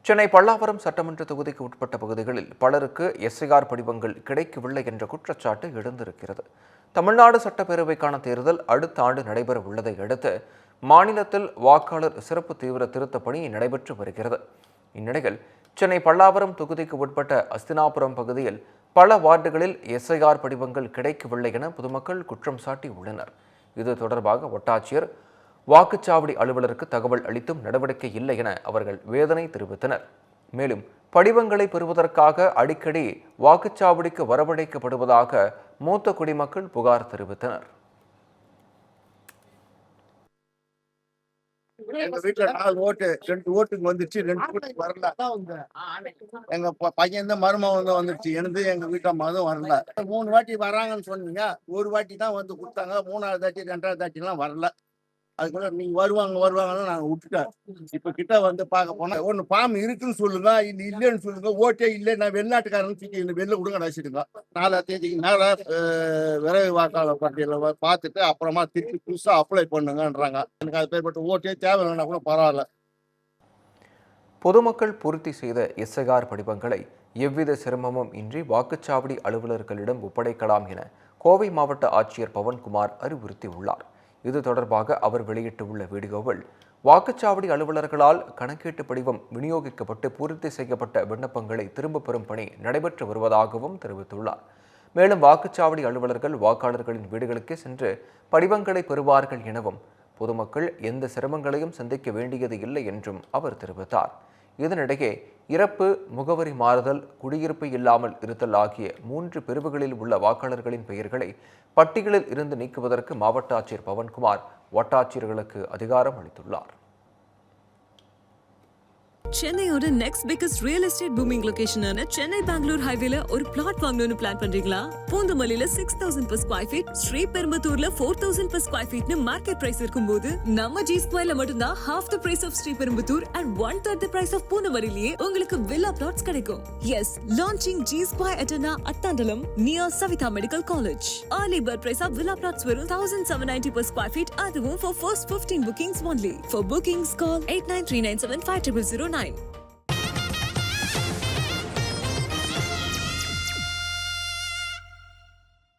சென்னை பல்லாவரம் சட்டமன்ற தொகுதிக்கு உட்பட்ட பகுதிகளில் பலருக்கு எஸ்ஐஆர் படிவங்கள் கிடைக்கவில்லை என்ற குற்றச்சாட்டு எழுந்திருக்கிறது. தமிழ்நாடு சட்டப்பேரவைக்கான தேர்தல் அடுத்த ஆண்டு நடைபெற உள்ளதை அடுத்து மாநிலத்தில் வாக்காளர் சிறப்பு தீவிர திருத்த பணி நடைபெற்று வருகிறது. இந்நிலையில் சென்னை பல்லாவரம் தொகுதிக்கு உட்பட்ட அஸ்தினாபுரம் பகுதியில் பல வார்டுகளில் எஸ்ஐஆர் படிவங்கள் கிடைக்கவில்லை என பொதுமக்கள் குற்றம் சாட்டியுள்ளனர். இது தொடர்பாக வட்டாட்சியர் வாக்குச்சாவடி அலுவலருக்கு தகவல் அளித்தும் நடவடிக்கை இல்லை என அவர்கள் வேதனை தெரிவித்தனர். மேலும் படிவங்களை பெறுவதற்காக அடிக்கடி வாக்குச்சாவடிக்கு வரவழைக்கப்படுவதாக மூத்த குடிமக்கள் புகார் தெரிவித்தனர். எங்க வீட்டுல 4 ஓட்டு 2 ஓட்டுக்கு வந்துச்சு, 2 ஓட்டுக்கு வரல. எங்க பையன் தான் மருமகன் தான் வந்துருச்சு. எங்க வீட்டு மதும் வரல. 3 வாட்டி வராங்கன்னு சொன்னீங்க. ஒரு வாட்டி தான் வந்து கொடுத்தாங்க. 3வது தாட்டி 2வது தாட்டிலாம் வரல. அதுக்குள்ள நீங்க வருவாங்கன்னு நாங்க விட்டுட்டோம். இப்ப கிட்ட வந்து பார்க்க போனா ஒண்ணு ஃபார்ம் இருக்குன்னு சொல்லுங்க, இல்லைன்னு சொல்லுங்க. ஓட்டே இல்லை, நான் வெளிநாட்டுக்காரன்னு சொல்லி வெளில விடுங்க நினைச்சிருங்க. 4ஆம் தேதிக்கு மேல விரைவு வாக்காளர் பட்டியல பார்த்துட்டு அப்புறமா திருப்பி புதுசா அப்ளை பண்ணுங்கன்றாங்க. எனக்கு அது பேர்பட்ட ஓட்டே தேவைன்னா கூட பரவாயில்ல. பொதுமக்கள் பூர்த்தி செய்த எஸ்ஐஆர் படிவங்களை எவ்வித சிரமமும் இன்றி வாக்குச்சாவடி அலுவலர்களிடம் ஒப்படைக்கலாம் என கோவை மாவட்ட ஆட்சியர் பவன்குமார் அறிவுறுத்தியுள்ளார். இது தொடர்பாக அவர் வெளியிட்டுள்ள வீடியோவில் வாக்குச்சாவடி அலுவலர்களால் கணக்கீட்டு படிவம் விநியோகிக்கப்பட்டு பூர்த்தி செய்யப்பட்ட விண்ணப்பங்களை திரும்பப் பெறும் பணி நடைபெற்று வருவதாகவும் தெரிவித்துள்ளார். மேலும் வாக்குச்சாவடி அலுவலர்கள் வாக்காளர்களின் வீடுகளுக்கே சென்று படிவங்களை பெறுவார்கள் எனவும் பொதுமக்கள் எந்த சிரமங்களையும் சந்திக்க வேண்டியது இல்லை என்றும் அவர் தெரிவித்தார். இதனிடையே இறப்பு, முகவரி மாறுதல், குடியிருப்பு இல்லாமல் இருத்தல் ஆகிய 3 பிரிவுகளில் உள்ள வாக்காளர்களின் பெயர்களை பட்டியலில் இருந்து நீக்குவதற்கு மாவட்ட ஆட்சியர் பவன்குமார் வட்டாட்சியர்களுக்கு அதிகாரம் அளித்துள்ளார். சென்னையோட next biggest real estate booming லொகேஷனான சென்னை பெங்களூர் ஹைவேல ஒரு பிளாட் வாங்கணும்னு பிளான் பண்றீங்களா? பூந்தமல்லியில 6000 per square feet, ஸ்ரீபெரும்புத்தூர்ல 4000 per square feet market price இருக்கும்போது நம்ம ஜி ஸ்கொயர்ல மட்டும்தான் half the price of Sriperumbudur and 1/3 the price of பூந்தமல்லியிலேயே உங்களுக்கு வில்லா பிளாட்ஸ் கிடைக்கும். Yes, launching G Square Etana Attandalam near Savitha Medical College. Early bird price of villa plots வெறும் 1790 per square feet, அதுவும் for first 15 bookings only. For bookings call 8939750009.